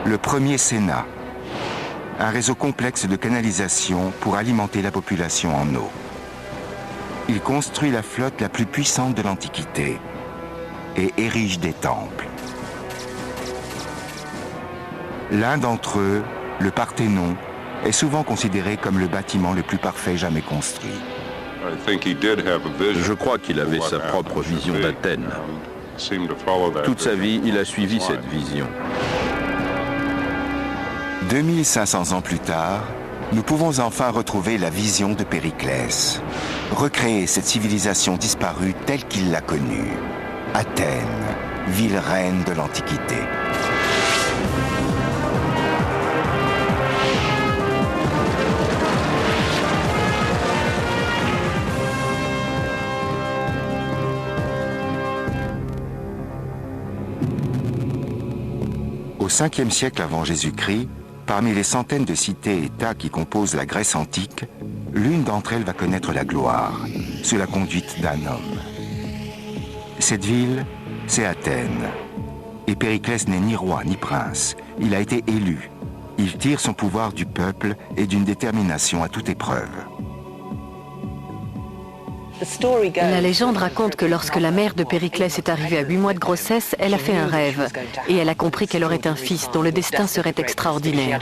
Le premier Sénat, un réseau complexe de canalisation pour alimenter la population en eau. Il construit la flotte la plus puissante de l'Antiquité et érige des temples. L'un d'entre eux, le Parthénon, est souvent considéré comme le bâtiment le plus parfait jamais construit. Je crois qu'il avait sa propre vision d'Athènes. Toute sa vie, il a suivi cette vision. 2500 ans plus tard, nous pouvons enfin retrouver la vision de Périclès. Recréer cette civilisation disparue telle qu'il l'a connue. Athènes, ville reine de l'Antiquité. Au 5e siècle avant Jésus-Christ, parmi les centaines de cités-États qui composent la Grèce antique, l'une d'entre elles va connaître la gloire, sous la conduite d'un homme. Cette ville, c'est Athènes. Et Périclès n'est ni roi ni prince. Il a été élu. Il tire son pouvoir du peuple et d'une détermination à toute épreuve. La légende raconte que lorsque la mère de Périclès est arrivée à 8 mois de grossesse, elle a fait un rêve et elle a compris qu'elle aurait un fils dont le destin serait extraordinaire.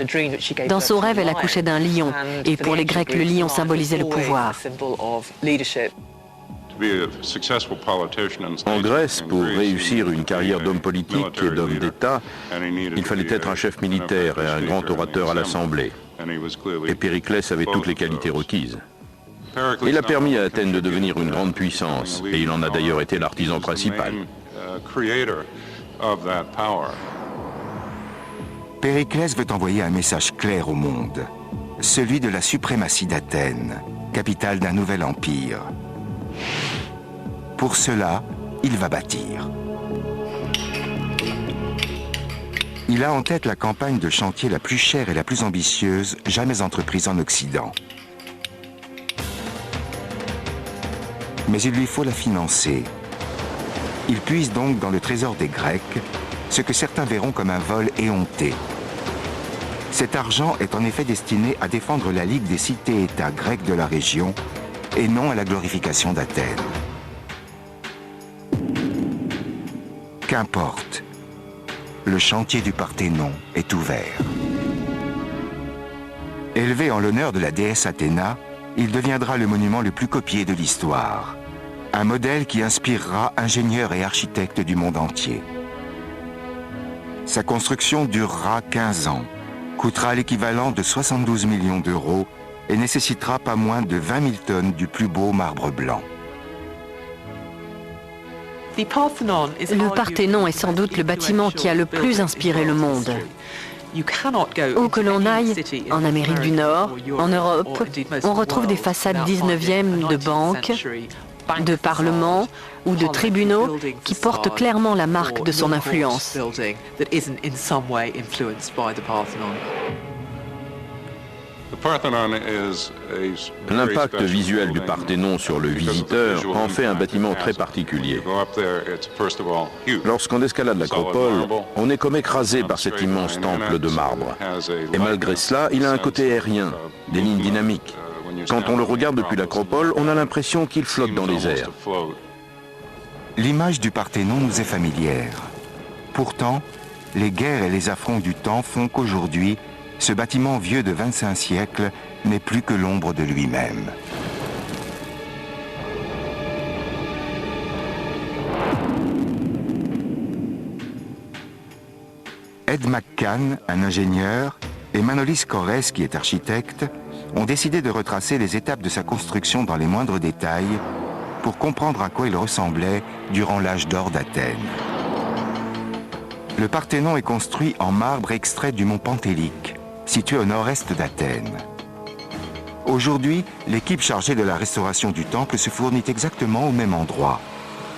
Dans son rêve, elle accouchait d'un lion et pour les Grecs, le lion symbolisait le pouvoir. En Grèce, pour réussir une carrière d'homme politique et d'homme d'État, il fallait être un chef militaire et un grand orateur à l'Assemblée. Et Périclès avait toutes les qualités requises. Il a permis à Athènes de devenir une grande puissance, et il en a d'ailleurs été l'artisan principal. Périclès veut envoyer un message clair au monde, celui de la suprématie d'Athènes, capitale d'un nouvel empire. Pour cela, il va bâtir. Il a en tête la campagne de chantier la plus chère et la plus ambitieuse jamais entreprise en Occident. Mais il lui faut la financer. Il puise donc dans le trésor des Grecs, ce que certains verront comme un vol éhonté. Cet argent est en effet destiné à défendre la Ligue des cités-États grecques de la région et non à la glorification d'Athènes. Qu'importe, le chantier du Parthénon est ouvert. Élevé en l'honneur de la déesse Athéna, il deviendra le monument le plus copié de l'histoire. Un modèle qui inspirera ingénieurs et architectes du monde entier. Sa construction durera 15 ans, coûtera l'équivalent de 72 millions d'euros et nécessitera pas moins de 20 000 tonnes du plus beau marbre blanc. Le Parthénon est sans doute le bâtiment qui a le plus inspiré le monde. Où que l'on aille, en Amérique du Nord, en Europe, on retrouve des façades 19e de banques, de parlements ou de tribunaux qui portent clairement la marque de son influence. L'impact visuel du Parthénon sur le visiteur en fait un bâtiment très particulier. Lorsqu'on escalade l'Acropole, on est comme écrasé par cet immense temple de marbre. Et malgré cela, il a un côté aérien, des lignes dynamiques. Quand on le regarde depuis l'Acropole, on a l'impression qu'il flotte dans les airs. L'image du Parthénon nous est familière. Pourtant, les guerres et les affronts du temps font qu'aujourd'hui, ce bâtiment vieux de 25 siècles n'est plus que l'ombre de lui-même. Ed McCann, un ingénieur, et Manolis Korres, qui est architecte, ont décidé de retracer les étapes de sa construction dans les moindres détails pour comprendre à quoi il ressemblait durant l'âge d'or d'Athènes. Le Parthénon est construit en marbre extrait du mont Pentélique, situé au nord-est d'Athènes. Aujourd'hui, l'équipe chargée de la restauration du temple se fournit exactement au même endroit.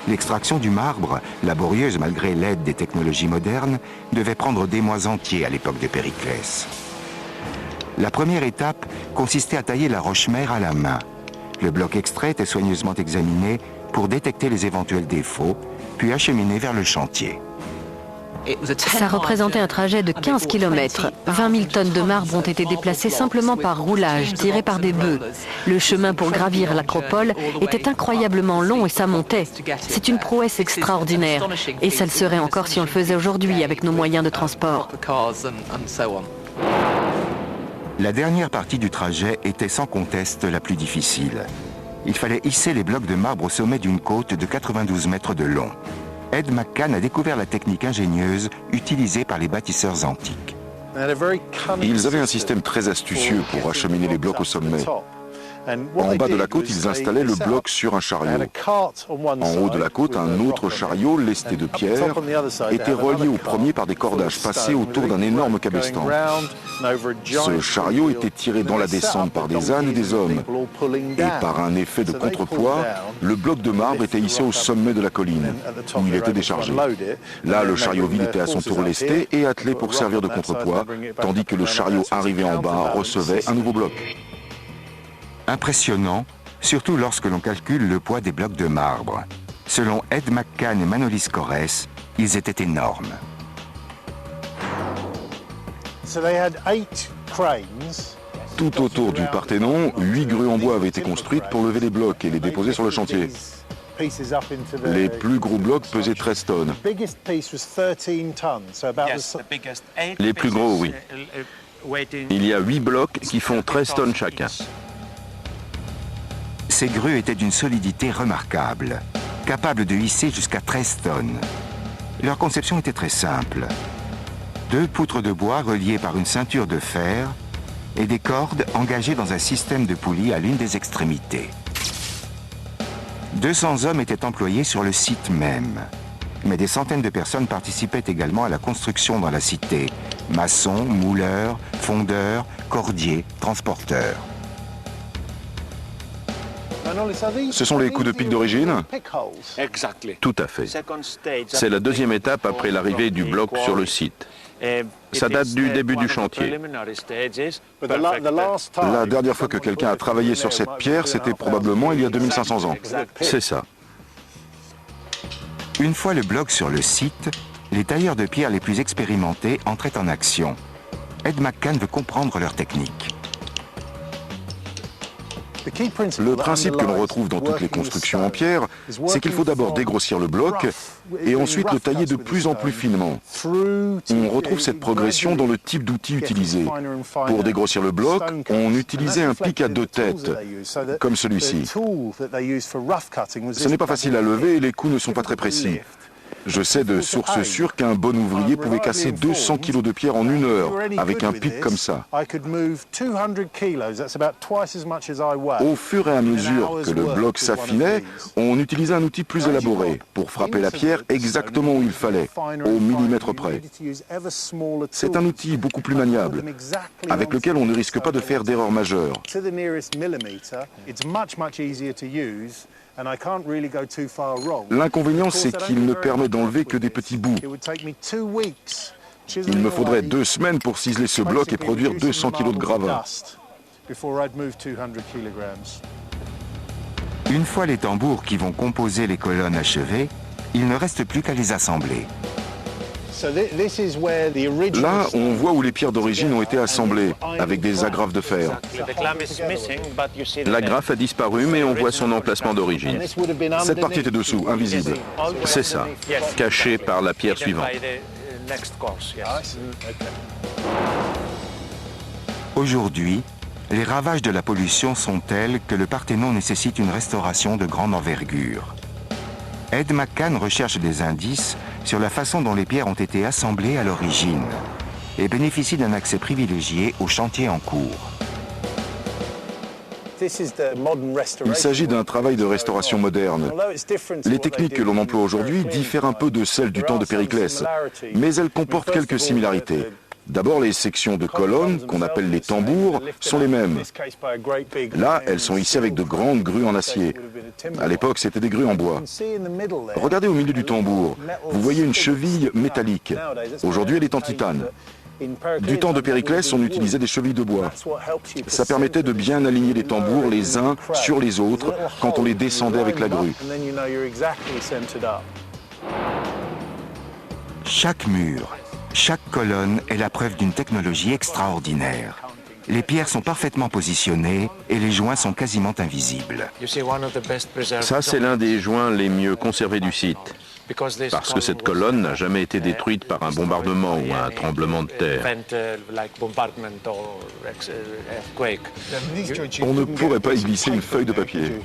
L'extraction du marbre, laborieuse malgré l'aide des technologies modernes, devait prendre des mois entiers à l'époque de Périclès. La première étape consistait à tailler la roche-mère à la main. Le bloc extrait était soigneusement examiné pour détecter les éventuels défauts, puis acheminé vers le chantier. Ça représentait un trajet de 15 km. 20 000 tonnes de marbre ont été déplacées simplement par roulage, tirées par des bœufs. Le chemin pour gravir l'acropole était incroyablement long et ça montait. C'est une prouesse extraordinaire. Et ça le serait encore si on le faisait aujourd'hui avec nos moyens de transport. La dernière partie du trajet était sans conteste la plus difficile. Il fallait hisser les blocs de marbre au sommet d'une côte de 92 mètres de long. Ed McCann a découvert la technique ingénieuse utilisée par les bâtisseurs antiques. Ils avaient un système très astucieux pour acheminer les blocs au sommet. En bas de la côte, ils installaient le bloc sur un chariot. En haut de la côte, un autre chariot, lesté de pierre, était relié au premier par des cordages passés autour d'un énorme cabestan. Ce chariot était tiré dans la descente par des ânes et des hommes. Et par un effet de contrepoids, le bloc de marbre était hissé au sommet de la colline, où il était déchargé. Là, le chariot vide était à son tour lesté et attelé pour servir de contrepoids, tandis que le chariot arrivé en bas recevait un nouveau bloc. Impressionnant, surtout lorsque l'on calcule le poids des blocs de marbre. Selon Ed McCann et Manolis Korres, ils étaient énormes. Tout autour du Parthénon, 8 grues en bois avaient été construites pour lever les blocs et les déposer sur le chantier. Les plus gros blocs pesaient 13 tonnes. Les plus gros, oui. Il y a 8 blocs qui font 13 tonnes chacun. Ces grues étaient d'une solidité remarquable, capables de hisser jusqu'à 13 tonnes. Leur conception était très simple. 2 poutres de bois reliées par une ceinture de fer et des cordes engagées dans un système de poulies à l'une des extrémités. 200 hommes étaient employés sur le site même. Mais des centaines de personnes participaient également à la construction dans la cité. Maçons, mouleurs, fondeurs, cordiers, transporteurs. Ce sont les coups de pic d'origine? Tout à fait. C'est la deuxième étape après l'arrivée du bloc sur le site. Ça date du début du chantier. La dernière fois que quelqu'un a travaillé sur cette pierre, c'était probablement il y a 2500 ans. C'est ça. Une fois le bloc sur le site, les tailleurs de pierre les plus expérimentés entraient en action. Ed McCann veut comprendre leur technique. Le principe que l'on retrouve dans toutes les constructions en pierre, c'est qu'il faut d'abord dégrossir le bloc et ensuite le tailler de plus en plus finement. On retrouve cette progression dans le type d'outil utilisé. Pour dégrossir le bloc, on utilisait un pic à 2 têtes, comme celui-ci. Ce n'est pas facile à lever et les coups ne sont pas très précis. Je sais de sources sûres qu'un bon ouvrier pouvait casser 200 kg de pierre en 1 heure avec un pic comme ça. Au fur et à mesure que le bloc s'affinait, on utilisait un outil plus élaboré pour frapper la pierre exactement où il fallait, au millimètre près. C'est un outil beaucoup plus maniable, avec lequel on ne risque pas de faire d'erreurs majeures. L'inconvénient, c'est qu'il ne permet d'enlever que des petits bouts. Il me faudrait 2 semaines pour ciseler ce bloc et produire 200 kg de gravats. Une fois les tambours qui vont composer les colonnes achevées, il ne reste plus qu'à les assembler. Là, on voit où les pierres d'origine ont été assemblées, avec des agrafes de fer. L'agrafe a disparu, mais on voit son emplacement d'origine. Cette partie était dessous, invisible. C'est ça, caché par la pierre suivante. Aujourd'hui, les ravages de la pollution sont tels que le Parthénon nécessite une restauration de grande envergure. Ed McCann recherche des indices sur la façon dont les pierres ont été assemblées à l'origine et bénéficie d'un accès privilégié aux chantiers en cours. Il s'agit d'un travail de restauration moderne. Les techniques que l'on emploie aujourd'hui diffèrent un peu de celles du temps de Périclès, mais elles comportent quelques similarités. D'abord, les sections de colonnes, qu'on appelle les tambours, sont les mêmes. Là, elles sont hissées avec de grandes grues en acier. À l'époque, c'était des grues en bois. Regardez au milieu du tambour, vous voyez une cheville métallique. Aujourd'hui, elle est en titane. Du temps de Périclès, on utilisait des chevilles de bois. Ça permettait de bien aligner les tambours les uns sur les autres quand on les descendait avec la grue. Chaque mur, chaque colonne est la preuve d'une technologie extraordinaire. Les pierres sont parfaitement positionnées et les joints sont quasiment invisibles. Ça, c'est l'un des joints les mieux conservés du site, parce que cette colonne n'a jamais été détruite par un bombardement ou un tremblement de terre. On ne pourrait pas y glisser une feuille de papier.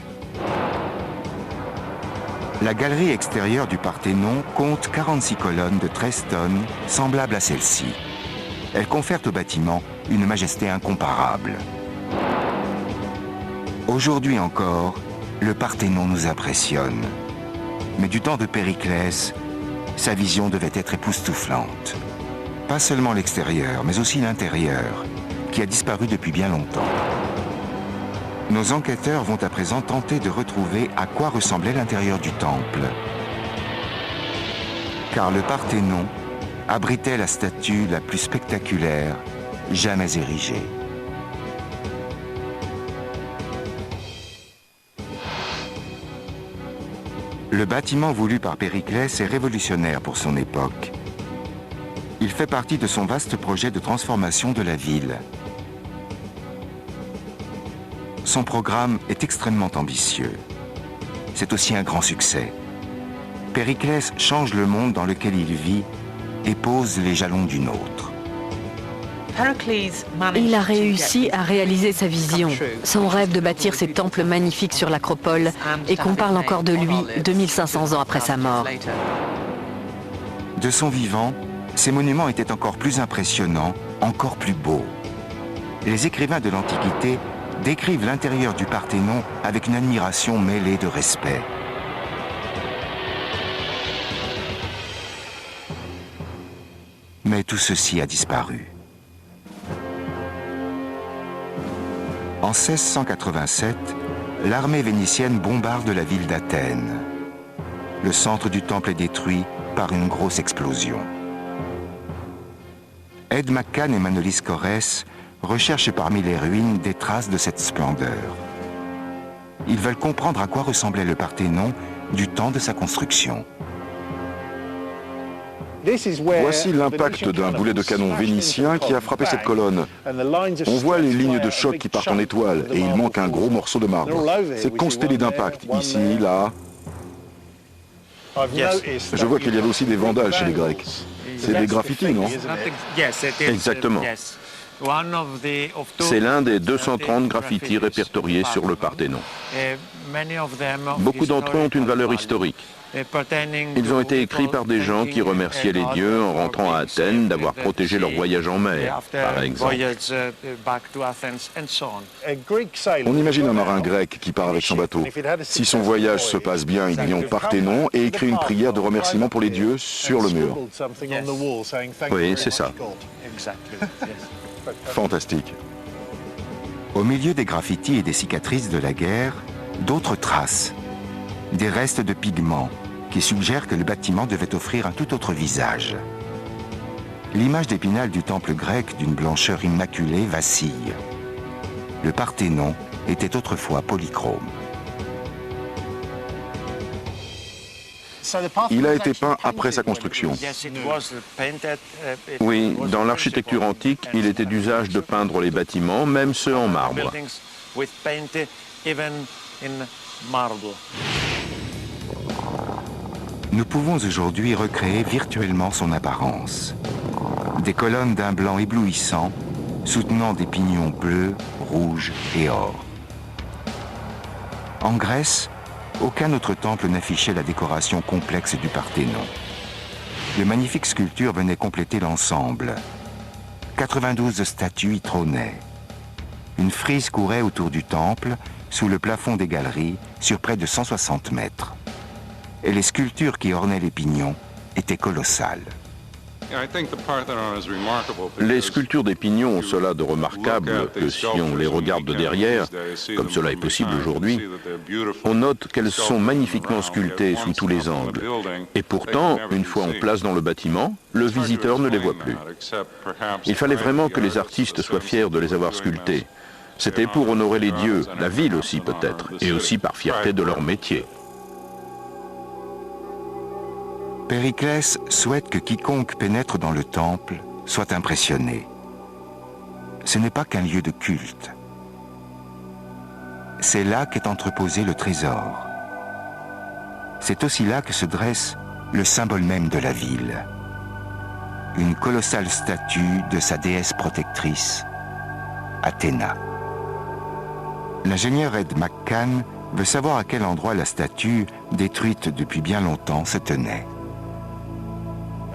La galerie extérieure du Parthénon compte 46 colonnes de 13 tonnes, semblables à celle-ci. Elles confèrent au bâtiment une majesté incomparable. Aujourd'hui encore, le Parthénon nous impressionne. Mais du temps de Périclès, sa vision devait être époustouflante. Pas seulement l'extérieur, mais aussi l'intérieur, qui a disparu depuis bien longtemps. Nos enquêteurs vont à présent tenter de retrouver à quoi ressemblait l'intérieur du temple. Car le Parthénon abritait la statue la plus spectaculaire jamais érigée. Le bâtiment voulu par Périclès est révolutionnaire pour son époque. Il fait partie de son vaste projet de transformation de la ville. Son programme est extrêmement ambitieux. C'est aussi un grand succès. Périclès change le monde dans lequel il vit et pose les jalons d'une autre. Il a réussi à réaliser sa vision. Son rêve de bâtir ces temples magnifiques sur l'Acropole et qu'on parle encore de lui 2500 ans après sa mort. De son vivant, ces monuments étaient encore plus impressionnants, encore plus beaux. Les écrivains de l'Antiquité décrivent l'intérieur du Parthénon avec une admiration mêlée de respect. Mais tout ceci a disparu. En 1687, l'armée vénitienne bombarde la ville d'Athènes. Le centre du temple est détruit par une grosse explosion. Ed McCann et Manolis Korres recherchent parmi les ruines des traces de cette splendeur. Ils veulent comprendre à quoi ressemblait le Parthénon du temps de sa construction. Voici l'impact d'un boulet de canon vénitien qui a frappé cette colonne. On voit les lignes de choc qui partent en étoiles et il manque un gros morceau de marbre. C'est constellé d'impact, ici, là. Je vois qu'il y avait aussi des vandales chez les Grecs. C'est des graffitis, non? Exactement. C'est l'un des 230 graffitis répertoriés sur le Parthénon. Beaucoup d'entre eux ont une valeur historique. Ils ont été écrits par des gens qui remerciaient les dieux en rentrant à Athènes d'avoir protégé leur voyage en mer, par exemple. On imagine un marin grec qui part avec son bateau. Si son voyage se passe bien, il vient au Parthénon et écrit une prière de remerciement pour les dieux sur le mur. Oui, c'est ça. Fantastique. Au milieu des graffitis et des cicatrices de la guerre, d'autres traces. Des restes de pigments qui suggèrent que le bâtiment devait offrir un tout autre visage. L'image d'Épinal du temple grec d'une blancheur immaculée vacille. Le Parthénon était autrefois polychrome. Il a été peint après sa construction. Oui, dans l'architecture antique, il était d'usage de peindre les bâtiments, même ceux en marbre. Nous pouvons aujourd'hui recréer virtuellement son apparence. Des colonnes d'un blanc éblouissant, soutenant des pignons bleus, rouges et or. En Grèce, aucun autre temple n'affichait la décoration complexe du Parthénon. De magnifiques sculptures venaient compléter l'ensemble. 92 statues y trônaient. Une frise courait autour du temple, sous le plafond des galeries, sur près de 160 mètres. Et les sculptures qui ornaient les pignons étaient colossales. Les sculptures des pignons ont cela de remarquable que si on les regarde de derrière, comme cela est possible aujourd'hui, on note qu'elles sont magnifiquement sculptées sous tous les angles. Et pourtant, une fois en place dans le bâtiment, le visiteur ne les voit plus. Il fallait vraiment que les artistes soient fiers de les avoir sculptées. C'était pour honorer les dieux, la ville aussi peut-être, et aussi par fierté de leur métier. Périclès souhaite que quiconque pénètre dans le temple soit impressionné. Ce n'est pas qu'un lieu de culte. C'est là qu'est entreposé le trésor. C'est aussi là que se dresse le symbole même de la ville. Une colossale statue de sa déesse protectrice, Athéna. L'ingénieur Ed McCann veut savoir à quel endroit la statue, détruite depuis bien longtemps, se tenait.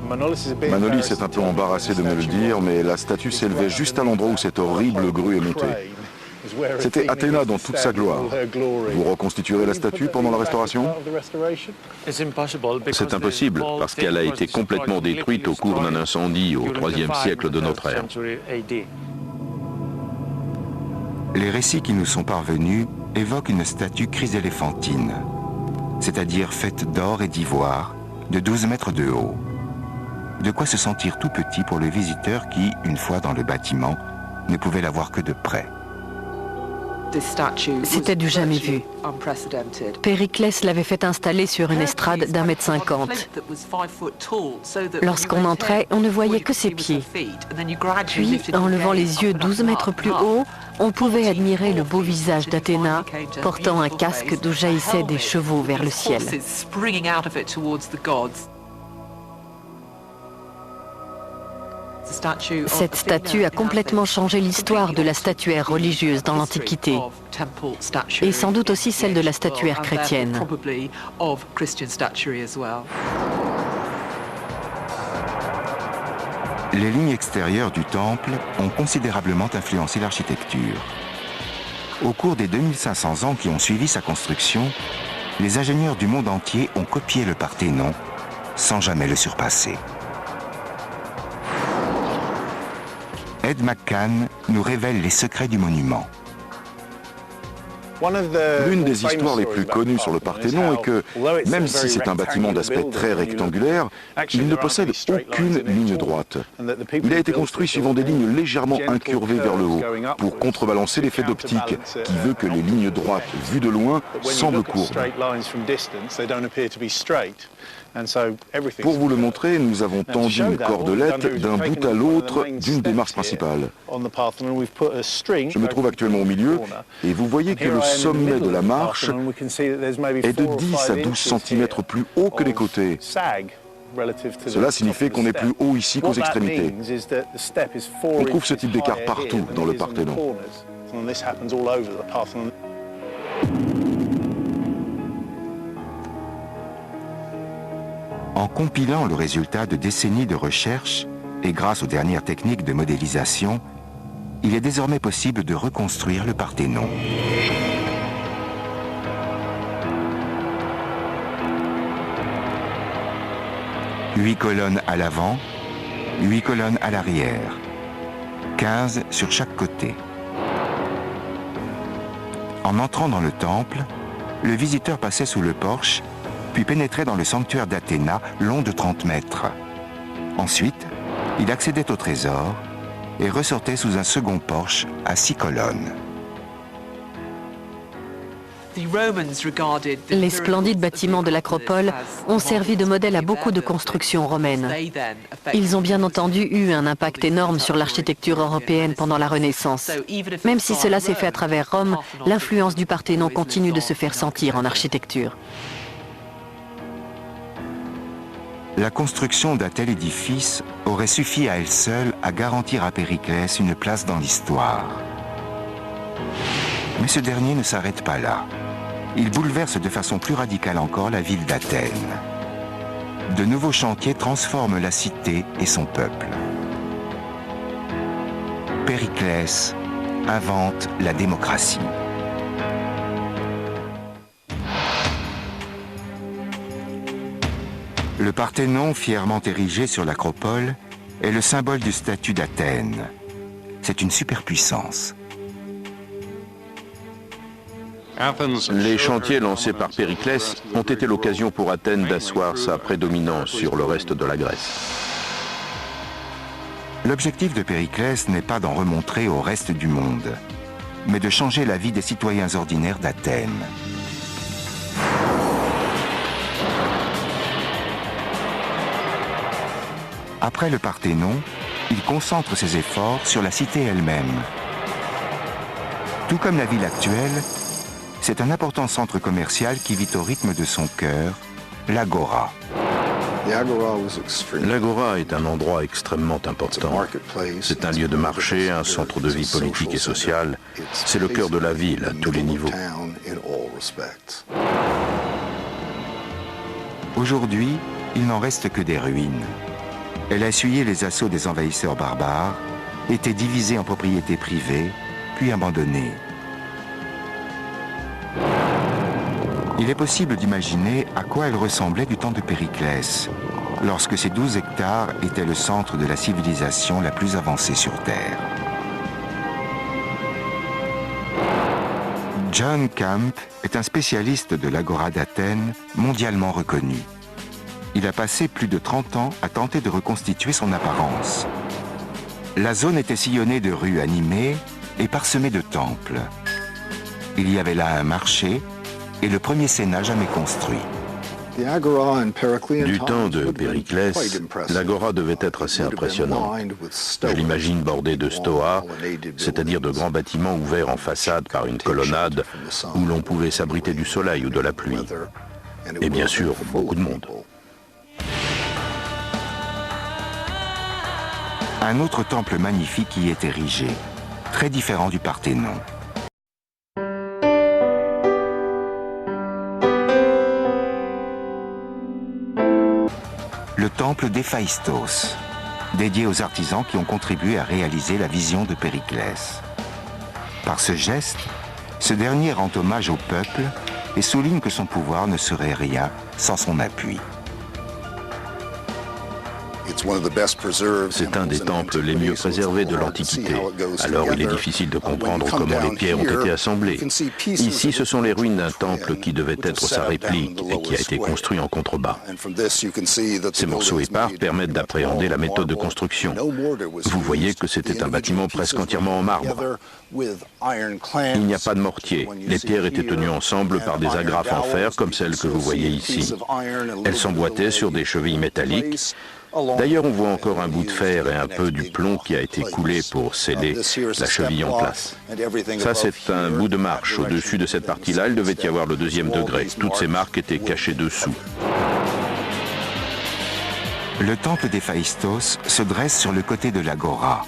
Manolis est un peu embarrassé de me le dire, mais la statue s'élevait juste à l'endroit où cette horrible grue est montée. C'était Athéna dans toute sa gloire. Vous reconstituerez la statue pendant la restauration? C'est impossible, parce qu'elle a été complètement détruite au cours d'un incendie au IIIe siècle de notre ère. Les récits qui nous sont parvenus évoquent une statue chryséléphantine, c'est-à-dire faite d'or et d'ivoire, de 12 mètres de haut. De quoi se sentir tout petit pour le visiteur qui, une fois dans le bâtiment, ne pouvait la voir que de près. C'était du jamais vu. Périclès l'avait fait installer sur une estrade d'1,50 m. Lorsqu'on entrait, on ne voyait que ses pieds. Puis, en levant les yeux 12 mètres plus haut, on pouvait admirer le beau visage d'Athéna, portant un casque d'où jaillissaient des chevaux vers le ciel. Cette statue a complètement changé l'histoire de la statuaire religieuse dans l'Antiquité, et sans doute aussi celle de la statuaire chrétienne. Les lignes extérieures du temple ont considérablement influencé l'architecture. Au cours des 2500 ans qui ont suivi sa construction, les ingénieurs du monde entier ont copié le Parthénon sans jamais le surpasser. Ed McCann nous révèle les secrets du monument. L'une des histoires les plus connues sur le Parthénon est que, même si c'est un bâtiment d'aspect très rectangulaire, il ne possède aucune ligne droite. Il a été construit suivant des lignes légèrement incurvées vers le haut, pour contrebalancer l'effet d'optique, qui veut que les lignes droites vues de loin semblent courbes. Pour vous le montrer, nous avons tendu une cordelette d'un bout à l'autre d'une des marches principales. Je me trouve actuellement au milieu et vous voyez que le sommet de la marche est de 10 à 12 cm plus haut que les côtés. Cela signifie qu'on est plus haut ici qu'aux extrémités. On trouve ce type d'écart partout dans le Parthénon. En compilant le résultat de décennies de recherche et grâce aux dernières techniques de modélisation, il est désormais possible de reconstruire le Parthénon. Huit colonnes à l'avant, 8 colonnes à l'arrière, 15 sur chaque côté. En entrant dans le temple, le visiteur passait sous le porche puis pénétrait dans le sanctuaire d'Athéna, long de 30 mètres. Ensuite, il accédait au trésor et ressortait sous un second porche à 6 colonnes. Les splendides bâtiments de l'acropole ont servi de modèle à beaucoup de constructions romaines. Ils ont bien entendu eu un impact énorme sur l'architecture européenne pendant la Renaissance. Même si cela s'est fait à travers Rome, l'influence du Parthénon continue de se faire sentir en architecture. La construction d'un tel édifice aurait suffi à elle seule à garantir à Périclès une place dans l'histoire. Mais ce dernier ne s'arrête pas là. Il bouleverse de façon plus radicale encore la ville d'Athènes. De nouveaux chantiers transforment la cité et son peuple. Périclès invente la démocratie. Le Parthénon, fièrement érigé sur l'acropole, est le symbole du statut d'Athènes. C'est une superpuissance. Les chantiers lancés par Périclès ont été l'occasion pour Athènes d'asseoir sa prédominance sur le reste de la Grèce. L'objectif de Périclès n'est pas d'en remontrer au reste du monde, mais de changer la vie des citoyens ordinaires d'Athènes. Après le Parthénon, il concentre ses efforts sur la cité elle-même. Tout comme la ville actuelle, c'est un important centre commercial qui vit au rythme de son cœur, l'Agora. L'Agora est un endroit extrêmement important. C'est un lieu de marché, un centre de vie politique et sociale. C'est le cœur de la ville à tous les niveaux. Aujourd'hui, il n'en reste que des ruines. Elle a essuyé les assauts des envahisseurs barbares, été divisée en propriétés privées, puis abandonnée. Il est possible d'imaginer à quoi elle ressemblait du temps de Périclès, lorsque ces 12 hectares étaient le centre de la civilisation la plus avancée sur Terre. John Camp est un spécialiste de l'Agora d'Athènes mondialement reconnu. Il a passé plus de 30 ans à tenter de reconstituer son apparence. La zone était sillonnée de rues animées et parsemée de temples. Il y avait là un marché et le premier sénat jamais construit. Du temps de Périclès, l'Agora devait être assez impressionnante. Je l'imagine bordée de stoas, c'est-à-dire de grands bâtiments ouverts en façade par une colonnade où l'on pouvait s'abriter du soleil ou de la pluie. Et bien sûr, beaucoup de monde. Un autre temple magnifique y est érigé, très différent du Parthénon. Le temple d'Héphaïstos, dédié aux artisans qui ont contribué à réaliser la vision de Périclès. Par ce geste, ce dernier rend hommage au peuple et souligne que son pouvoir ne serait rien sans son appui. C'est un des temples les mieux préservés de l'Antiquité. Alors il est difficile de comprendre comment les pierres ont été assemblées. Ici, ce sont les ruines d'un temple qui devait être sa réplique et qui a été construit en contrebas. Ces morceaux épars permettent d'appréhender la méthode de construction. Vous voyez que c'était un bâtiment presque entièrement en marbre. Il n'y a pas de mortier. Les pierres étaient tenues ensemble par des agrafes en fer comme celles que vous voyez ici. Elles s'emboîtaient sur des chevilles métalliques. D'ailleurs, on voit encore un bout de fer et un peu du plomb qui a été coulé pour sceller la cheville en place. Ça, c'est un bout de marche. Au-dessus de cette partie-là, il devait y avoir le deuxième degré. Toutes ces marques étaient cachées dessous. Le temple d'Héphaïstos se dresse sur le côté de l'Agora.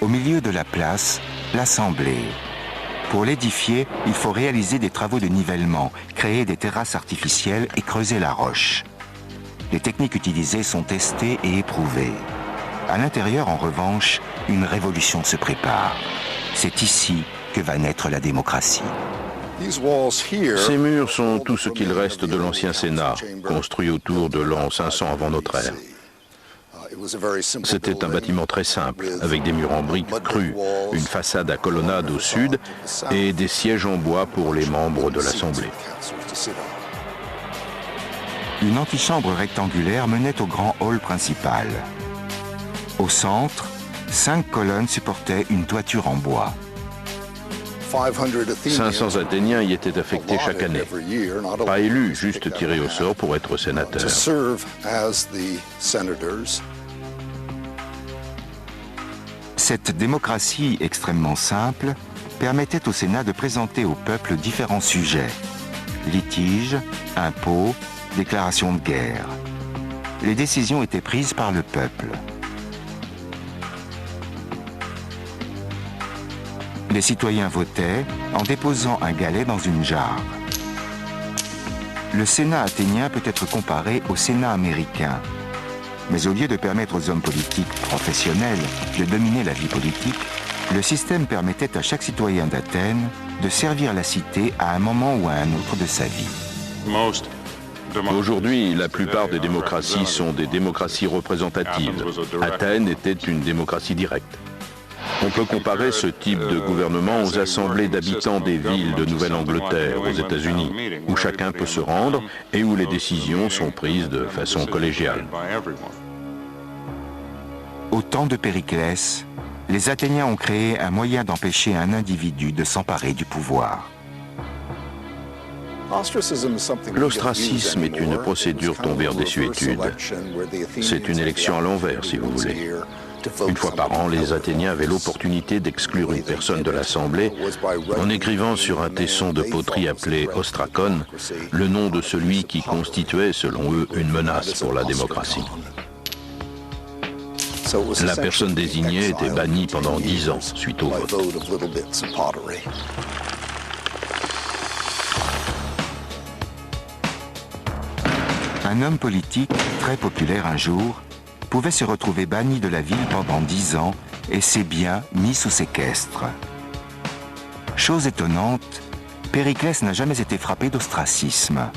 Au milieu de la place, l'Assemblée. Pour l'édifier, il faut réaliser des travaux de nivellement, créer des terrasses artificielles et creuser la roche. Les techniques utilisées sont testées et éprouvées. À l'intérieur, en revanche, une révolution se prépare. C'est ici que va naître la démocratie. Ces murs sont tout ce qu'il reste de l'ancien Sénat, construit autour de l'an 500 avant notre ère. C'était un bâtiment très simple, avec des murs en briques crues, une façade à colonnade au sud et des sièges en bois pour les membres de l'Assemblée. Une antichambre rectangulaire menait au grand hall principal. Au centre, 5 colonnes supportaient une toiture en bois. 500 Athéniens y étaient affectés chaque année. Pas élus, juste tirés au sort pour être sénateurs. Cette démocratie extrêmement simple permettait au Sénat de présenter au peuple différents sujets. Litiges, impôts, déclaration de guerre. Les décisions étaient prises par le peuple. Les citoyens votaient en déposant un galet dans une jarre. Le Sénat athénien peut être comparé au Sénat américain. Mais au lieu de permettre aux hommes politiques professionnels de dominer la vie politique, le système permettait à chaque citoyen d'Athènes de servir la cité à un moment ou à un autre de sa vie. Aujourd'hui, la plupart des démocraties sont des démocraties représentatives. Athènes était une démocratie directe. On peut comparer ce type de gouvernement aux assemblées d'habitants des villes de Nouvelle-Angleterre, aux États-Unis, où chacun peut se rendre et où les décisions sont prises de façon collégiale. Au temps de Périclès, les Athéniens ont créé un moyen d'empêcher un individu de s'emparer du pouvoir. L'ostracisme est une procédure tombée en désuétude. C'est une élection à l'envers, si vous voulez. Une fois par an, les Athéniens avaient l'opportunité d'exclure une personne de l'Assemblée en écrivant sur un tesson de poterie appelé ostrakon le nom de celui qui constituait, selon eux, une menace pour la démocratie. La personne désignée était bannie pendant 10 ans suite au vote. Un homme politique très populaire un jour pouvait se retrouver banni de la ville pendant 10 ans et ses biens mis sous séquestre. Chose étonnante, Périclès n'a jamais été frappé d'ostracisme,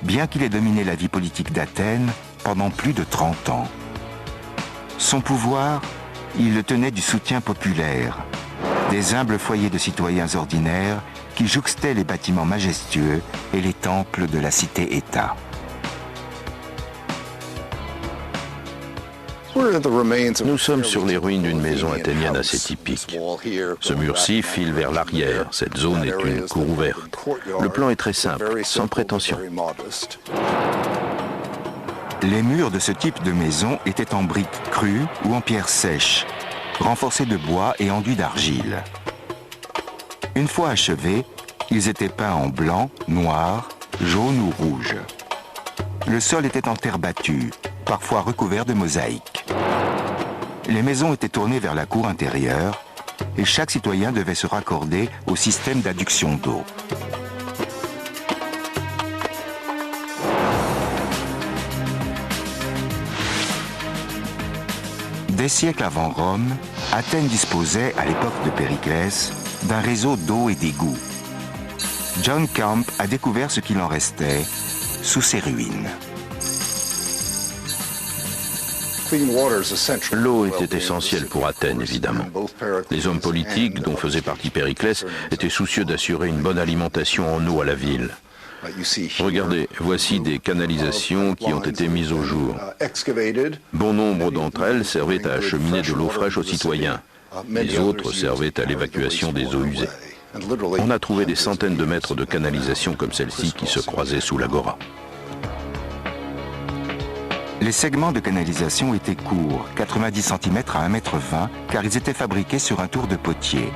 bien qu'il ait dominé la vie politique d'Athènes pendant plus de 30 ans. Son pouvoir, il le tenait du soutien populaire, des humbles foyers de citoyens ordinaires qui jouxtaient les bâtiments majestueux et les temples de la cité-État. Nous sommes sur les ruines d'une maison athénienne assez typique. Ce mur-ci file vers l'arrière. Cette zone est une cour ouverte. Le plan est très simple, sans prétention. Les murs de ce type de maison étaient en briques crues ou en pierre sèche, renforcés de bois et enduits d'argile. Une fois achevés, ils étaient peints en blanc, noir, jaune ou rouge. Le sol était en terre battue, parfois recouvert de mosaïques. Les maisons étaient tournées vers la cour intérieure et chaque citoyen devait se raccorder au système d'adduction d'eau. Des siècles avant Rome, Athènes disposait, à l'époque de Périclès, d'un réseau d'eau et d'égouts. John Camp a découvert ce qu'il en restait sous ces ruines. L'eau était essentielle pour Athènes, évidemment. Les hommes politiques, dont faisait partie Périclès, étaient soucieux d'assurer une bonne alimentation en eau à la ville. Regardez, voici des canalisations qui ont été mises au jour. Bon nombre d'entre elles servaient à acheminer de l'eau fraîche aux citoyens. Les autres servaient à l'évacuation des eaux usées. On a trouvé des centaines de mètres de canalisations comme celle-ci qui se croisaient sous l'agora. Les segments de canalisation étaient courts, 90 cm à 1,20 m, car ils étaient fabriqués sur un tour de potier.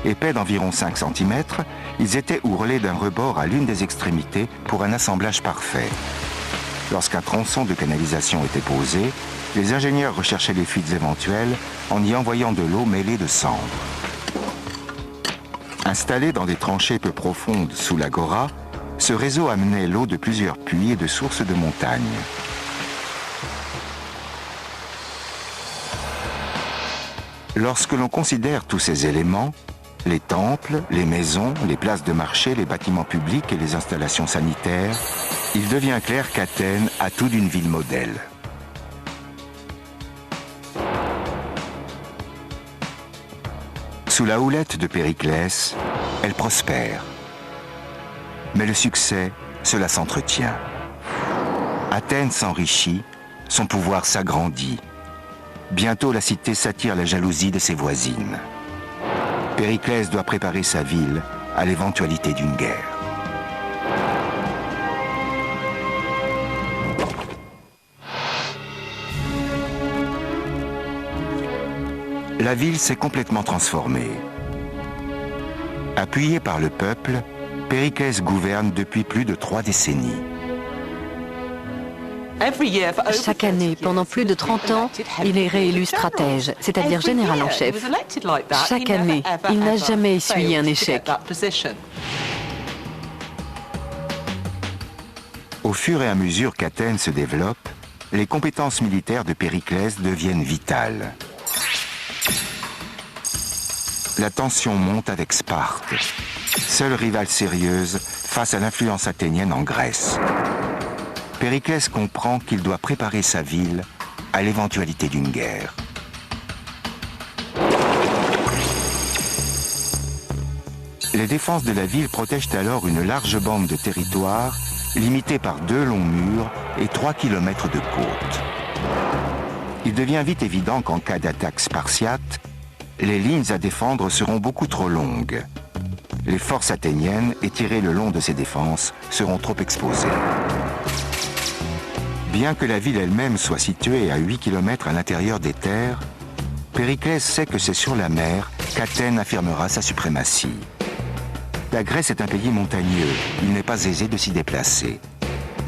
Épais d'environ 5 cm, ils étaient ourlés d'un rebord à l'une des extrémités pour un assemblage parfait. Lorsqu'un tronçon de canalisation était posé, les ingénieurs recherchaient les fuites éventuelles en y envoyant de l'eau mêlée de cendres. Installé dans des tranchées peu profondes sous l'agora, ce réseau amenait l'eau de plusieurs puits et de sources de montagne. Lorsque l'on considère tous ces éléments, les temples, les maisons, les places de marché, les bâtiments publics et les installations sanitaires, il devient clair qu'Athènes a tout d'une ville modèle. Sous la houlette de Périclès, elle prospère. Mais le succès, cela s'entretient. Athènes s'enrichit, son pouvoir s'agrandit. Bientôt, la cité s'attire la jalousie de ses voisines. Périclès doit préparer sa ville à l'éventualité d'une guerre. La ville s'est complètement transformée. Appuyé par le peuple, Périclès gouverne depuis plus de 3 décennies. Chaque année, pendant plus de 30 ans, il est réélu stratège, c'est-à-dire général en chef. Chaque année, il n'a jamais essuyé un échec. Au fur et à mesure qu'Athènes se développe, les compétences militaires de Périclès deviennent vitales. La tension monte avec Sparte, seule rivale sérieuse face à l'influence athénienne en Grèce. Périclès comprend qu'il doit préparer sa ville à l'éventualité d'une guerre. Les défenses de la ville protègent alors une large bande de territoire limitée par 2 longs murs et 3 km de côte. Il devient vite évident qu'en cas d'attaque spartiate, les lignes à défendre seront beaucoup trop longues. Les forces athéniennes, étirées le long de ses défenses, seront trop exposées. Bien que la ville elle-même soit située à 8 km à l'intérieur des terres, Périclès sait que c'est sur la mer qu'Athènes affirmera sa suprématie. La Grèce est un pays montagneux, il n'est pas aisé de s'y déplacer.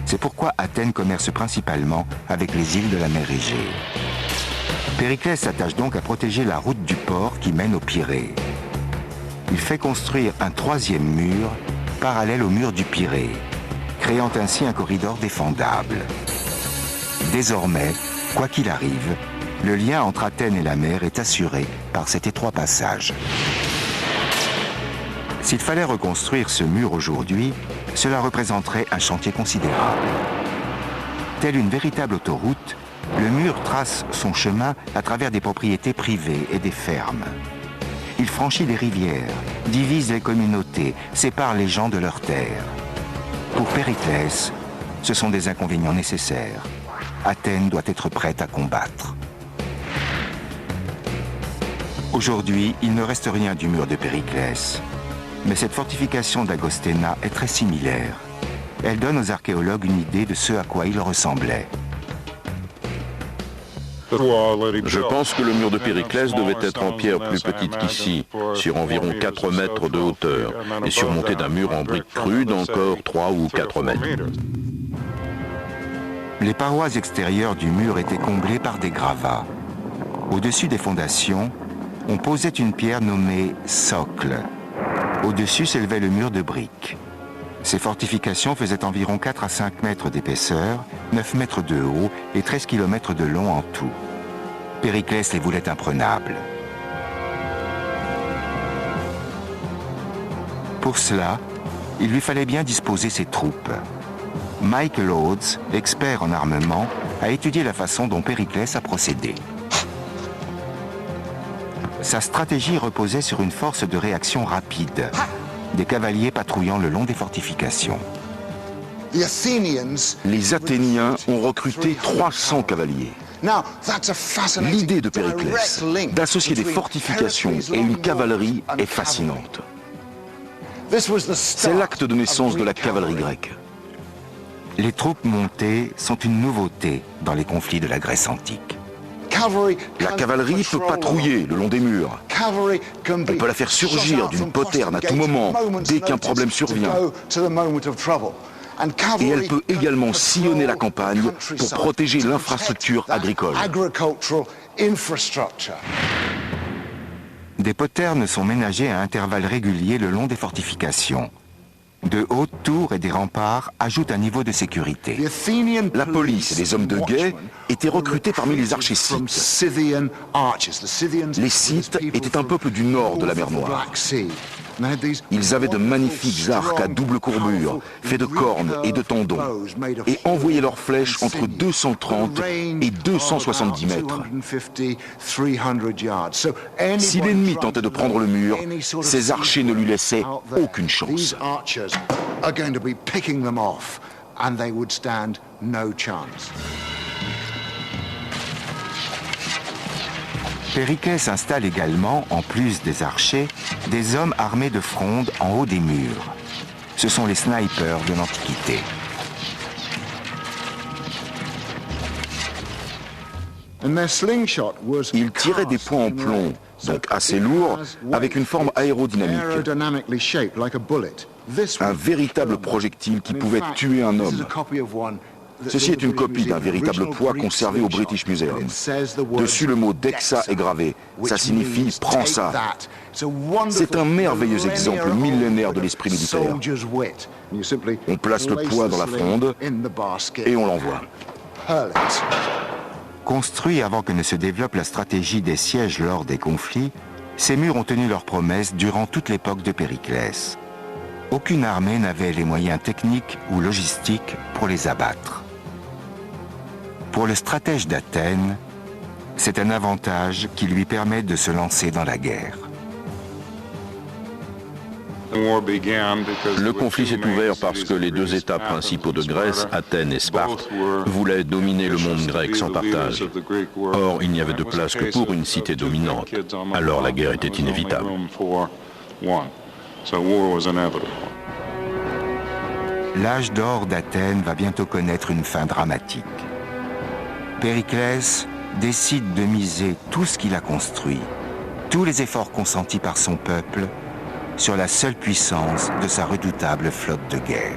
C'est pourquoi Athènes commerce principalement avec les îles de la mer Égée. Périclès s'attache donc à protéger la route du port qui mène au Pirée. Il fait construire un troisième mur parallèle au mur du Pirée, créant ainsi un corridor défendable. Désormais, quoi qu'il arrive, le lien entre Athènes et la mer est assuré par cet étroit passage. S'il fallait reconstruire ce mur aujourd'hui, cela représenterait un chantier considérable. Telle une véritable autoroute, le mur trace son chemin à travers des propriétés privées et des fermes. Il franchit des rivières, divise les communautés, sépare les gens de leurs terres. Pour Périclès, ce sont des inconvénients nécessaires. Athènes doit être prête à combattre. Aujourd'hui, il ne reste rien du mur de Périclès. Mais cette fortification d'Agosténa est très similaire. Elle donne aux archéologues une idée de ce à quoi il ressemblait. Je pense que le mur de Périclès devait être en pierre plus petite qu'ici, sur environ 4 mètres de hauteur, et surmonté d'un mur en briques crues d'encore 3 ou 4 mètres. Les parois extérieures du mur étaient comblées par des gravats. Au-dessus des fondations, on posait une pierre nommée socle. Au-dessus s'élevait le mur de briques. Ces fortifications faisaient environ 4 à 5 mètres d'épaisseur, 9 mètres de haut et 13 km de long en tout. Périclès les voulait imprenables. Pour cela, il lui fallait bien disposer ses troupes. Michael Rhodes, expert en armement, a étudié la façon dont Périclès a procédé. Sa stratégie reposait sur une force de réaction rapide, des cavaliers patrouillant le long des fortifications. Les Athéniens ont recruté 300 cavaliers. L'idée de Périclès d'associer des fortifications et une cavalerie est fascinante. C'est l'acte de naissance de la cavalerie grecque. Les troupes montées sont une nouveauté dans les conflits de la Grèce antique. La cavalerie peut patrouiller le long des murs. On peut la faire surgir d'une poterne à tout moment, dès qu'un problème survient. Et elle peut également sillonner la campagne pour protéger l'infrastructure agricole. Des poternes sont ménagées à intervalles réguliers le long des fortifications. De hautes tours et des remparts ajoutent un niveau de sécurité. La police et les hommes de guet étaient recrutés parmi les archers scythes. Les Scythes étaient un peuple du nord de la mer Noire. Ils avaient de magnifiques arcs à double courbure, faits de cornes et de tendons, et envoyaient leurs flèches entre 230 et 270 mètres. Si l'ennemi tentait de prendre le mur, ces archers ne lui laissaient aucune chance. Périclès installe également, en plus des archers, des hommes armés de frondes en haut des murs. Ce sont les snipers de l'Antiquité. Ils tiraient des poings en plomb, donc assez lourds, avec une forme aérodynamique. Un véritable projectile qui pouvait tuer un homme. Ceci est une copie d'un véritable poids conservé au British Museum. Dessus, le mot Dexa est gravé. Ça signifie « prends ça ». C'est un merveilleux exemple millénaire de l'esprit militaire. On place le poids dans la fronde et on l'envoie. Construits avant que ne se développe la stratégie des sièges lors des conflits, ces murs ont tenu leurs promesses durant toute l'époque de Périclès. Aucune armée n'avait les moyens techniques ou logistiques pour les abattre. Pour le stratège d'Athènes, c'est un avantage qui lui permet de se lancer dans la guerre. Le conflit s'est ouvert parce que les deux États principaux de Grèce, Athènes et Sparte, voulaient dominer le monde grec sans partage. Or, il n'y avait de place que pour une cité dominante. Alors la guerre était inévitable. L'âge d'or d'Athènes va bientôt connaître une fin dramatique. Périclès décide de miser tout ce qu'il a construit, tous les efforts consentis par son peuple, sur la seule puissance de sa redoutable flotte de guerre.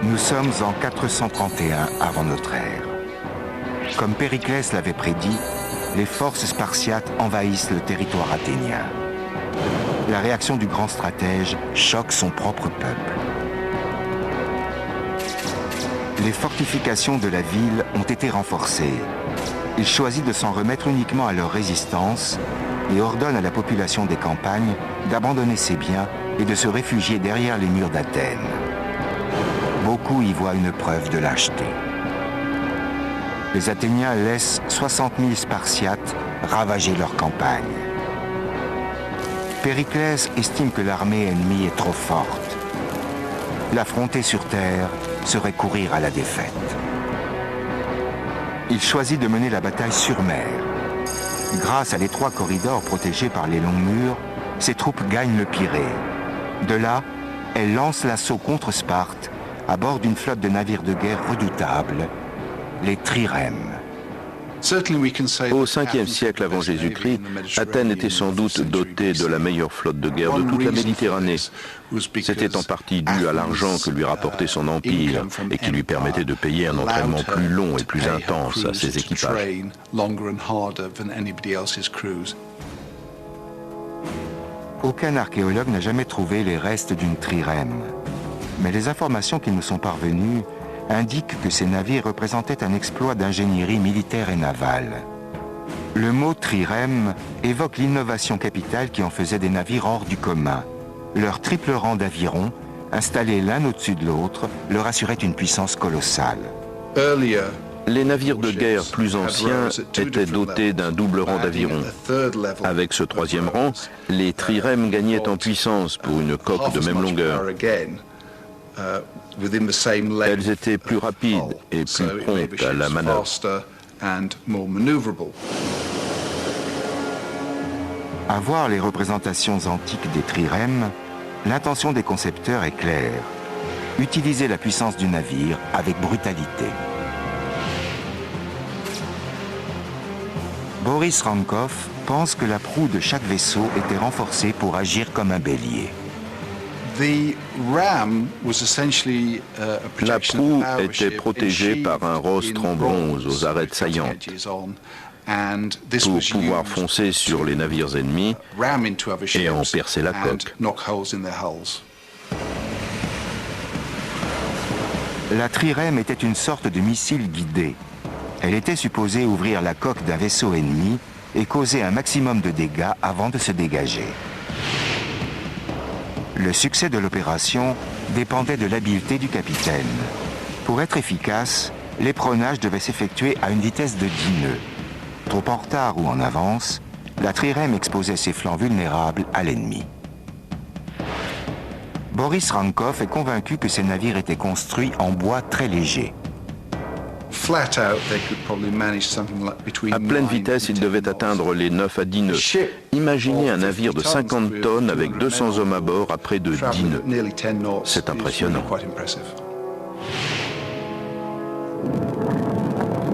Nous sommes en 431 avant notre ère. Comme Périclès l'avait prédit, les forces spartiates envahissent le territoire athénien. La réaction du grand stratège choque son propre peuple. Les fortifications de la ville ont été renforcées. Il choisit de s'en remettre uniquement à leur résistance et ordonne à la population des campagnes d'abandonner ses biens et de se réfugier derrière les murs d'Athènes. Beaucoup y voient une preuve de lâcheté. Les Athéniens laissent 60 000 Spartiates ravager leur campagne. Périclès estime que l'armée ennemie est trop forte. L'affronter sur terre serait courir à la défaite. Il choisit de mener la bataille sur mer. Grâce à l'étroit corridor protégé par les longs murs, ses troupes gagnent le Pirée. De là, elles lancent l'assaut contre Sparte à bord d'une flotte de navires de guerre redoutables, les trirèmes. Au 5e siècle avant Jésus-Christ, Athènes était sans doute dotée de la meilleure flotte de guerre de toute la Méditerranée. C'était en partie dû à l'argent que lui rapportait son empire et qui lui permettait de payer un entraînement plus long et plus intense à ses équipages. Aucun archéologue n'a jamais trouvé les restes d'une trirème. Mais les informations qui nous sont parvenues indiquent que ces navires représentaient un exploit d'ingénierie militaire et navale. Le mot trirème évoque l'innovation capitale qui en faisait des navires hors du commun. Leur triple rang d'avirons, installés l'un au-dessus de l'autre, leur assurait une puissance colossale. Les navires de guerre plus anciens étaient dotés d'un double rang d'avirons. Avec ce troisième rang, les trirèmes gagnaient en puissance pour une coque de même longueur. Elles étaient plus rapides et plus promptes à la manœuvre. À voir les représentations antiques des trirèmes, l'intention des concepteurs est claire. Utiliser la puissance du navire avec brutalité. Boris Rankov pense que la proue de chaque vaisseau était renforcée pour agir comme un bélier. La proue était protégée par un rostre en bronze aux arêtes saillantes. Pour pouvoir foncer sur les navires ennemis et en percer la coque. La trirème était une sorte de missile guidé. Elle était supposée ouvrir la coque d'un vaisseau ennemi et causer un maximum de dégâts avant de se dégager. Le succès de l'opération dépendait de l'habileté du capitaine. Pour être efficace, l'éperonnage devait s'effectuer à une vitesse de 10 nœuds. Trop en retard ou en avance, la trirème exposait ses flancs vulnérables à l'ennemi. Boris Rankov est convaincu que ces navires étaient construits en bois très léger. À pleine vitesse, il devait atteindre les 9 à 10 nœuds. Imaginez un navire de 50 tonnes avec 200 hommes à bord à près de 10 nœuds. C'est impressionnant.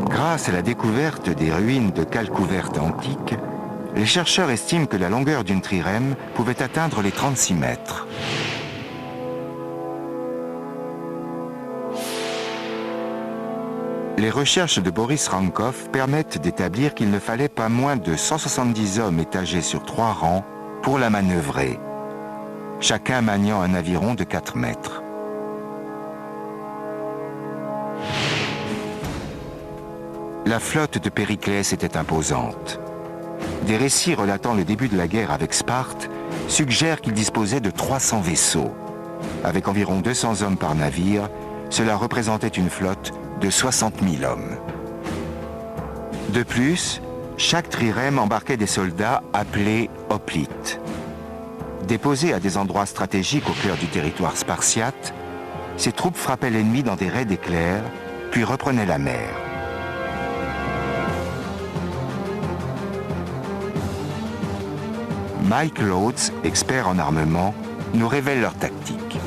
Grâce à la découverte des ruines de Chalcouvertes antiques, les chercheurs estiment que la longueur d'une trirème pouvait atteindre les 36 mètres. Les recherches de Boris Rankov permettent d'établir qu'il ne fallait pas moins de 170 hommes étagés sur 3 rangs pour la manœuvrer, chacun maniant un aviron de 4 mètres. La flotte de Périclès était imposante. Des récits relatant le début de la guerre avec Sparte suggèrent qu'il disposait de 300 vaisseaux. Avec environ 200 hommes par navire, cela représentait une flotte de 60 000 hommes. De plus, chaque trirème embarquait des soldats appelés hoplites. Déposés à des endroits stratégiques au cœur du territoire spartiate, ces troupes frappaient l'ennemi dans des raids d'éclairs, puis reprenaient la mer. Mike Loads, expert en armement, nous révèle leur tactique.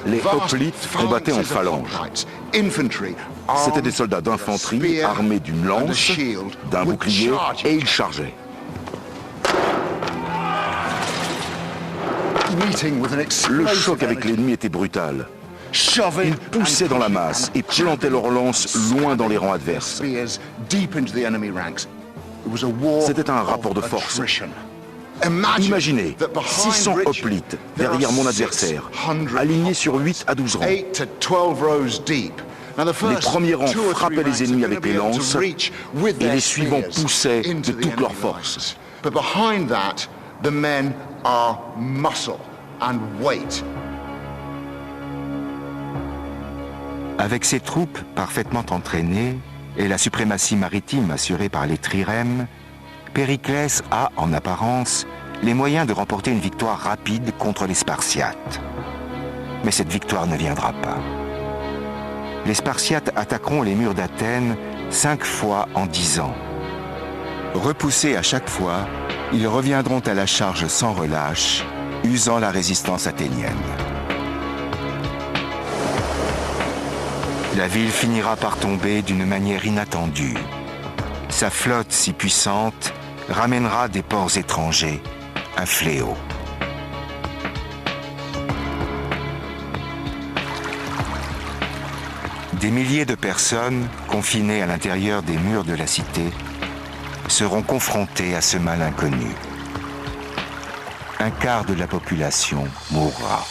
Les hoplites combattaient en phalange. C'étaient des soldats d'infanterie armés d'une lance, d'un bouclier, et ils chargeaient. Le choc avec l'ennemi était brutal. Ils poussaient dans la masse et plantaient leurs lances loin dans les rangs adverses. C'était un rapport de force. Imaginez 600 hoplites derrière mon adversaire, alignés sur 8 à 12 rangs. Les premiers rangs frappaient les ennemis avec les lances et les suivants poussaient de toute leur force. Avec ses troupes parfaitement entraînées et la suprématie maritime assurée par les trirèmes, Périclès a, en apparence, les moyens de remporter une victoire rapide contre les Spartiates. Mais cette victoire ne viendra pas. Les Spartiates attaqueront les murs d'Athènes 5 fois en 10 ans. Repoussés à chaque fois, ils reviendront à la charge sans relâche, usant la résistance athénienne. La ville finira par tomber d'une manière inattendue. Sa flotte si puissante ramènera des ports étrangers un fléau. Des milliers de personnes, confinées à l'intérieur des murs de la cité, seront confrontées à ce mal inconnu. Un quart de la population mourra.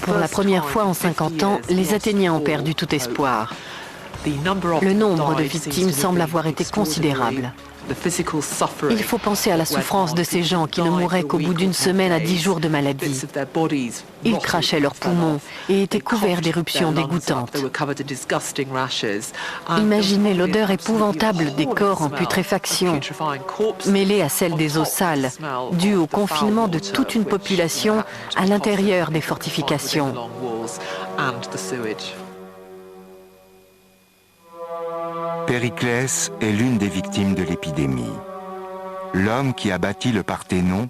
Pour la première fois en 50 ans, les Athéniens ont perdu tout espoir. Le nombre de victimes semble avoir été considérable. Il faut penser à la souffrance de ces gens qui ne mouraient qu'au bout d'une semaine à 10 jours de maladie. Ils crachaient leurs poumons et étaient couverts d'éruptions dégoûtantes. Imaginez l'odeur épouvantable des corps en putréfaction, mêlée à celle des eaux sales, due au confinement de toute une population à l'intérieur des fortifications. Périclès est l'une des victimes de l'épidémie. L'homme qui a bâti le Parthénon,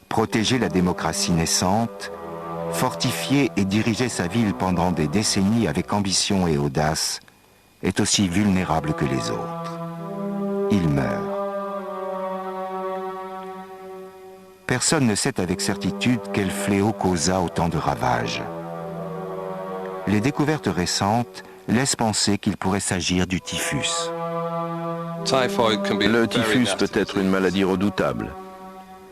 protégé la démocratie naissante, fortifié et dirigé sa ville pendant des décennies avec ambition et audace, est aussi vulnérable que les autres. Il meurt. Personne ne sait avec certitude quel fléau causa autant de ravages. Les découvertes récentes laisse penser qu'il pourrait s'agir du typhus. Le typhus peut être une maladie redoutable.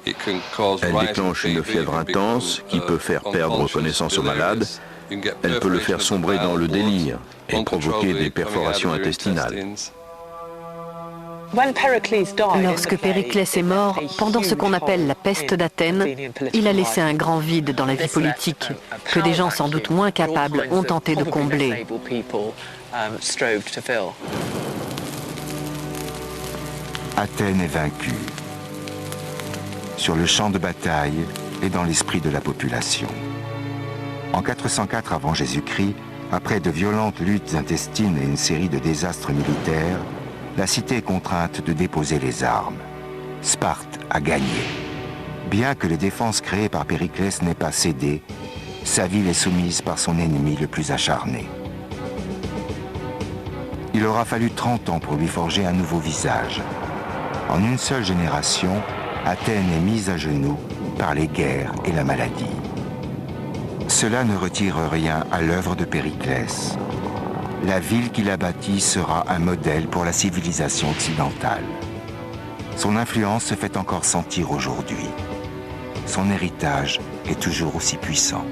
Elle déclenche une fièvre intense qui peut faire perdre connaissance au malade. Elle peut le faire sombrer dans le délire et provoquer des perforations intestinales. Lorsque Périclès est mort, pendant ce qu'on appelle la peste d'Athènes, il a laissé un grand vide dans la vie politique, que des gens sans doute moins capables ont tenté de combler. Athènes est vaincue. Sur le champ de bataille et dans l'esprit de la population. En 404 avant Jésus-Christ, après de violentes luttes intestines et une série de désastres militaires, la cité est contrainte de déposer les armes. Sparte a gagné. Bien que les défenses créées par Périclès n'aient pas cédé, sa ville est soumise par son ennemi le plus acharné. Il aura fallu 30 ans pour lui forger un nouveau visage. En une seule génération, Athènes est mise à genoux par les guerres et la maladie. Cela ne retire rien à l'œuvre de Périclès. La ville qu'il a bâtie sera un modèle pour la civilisation occidentale. Son influence se fait encore sentir aujourd'hui. Son héritage est toujours aussi puissant.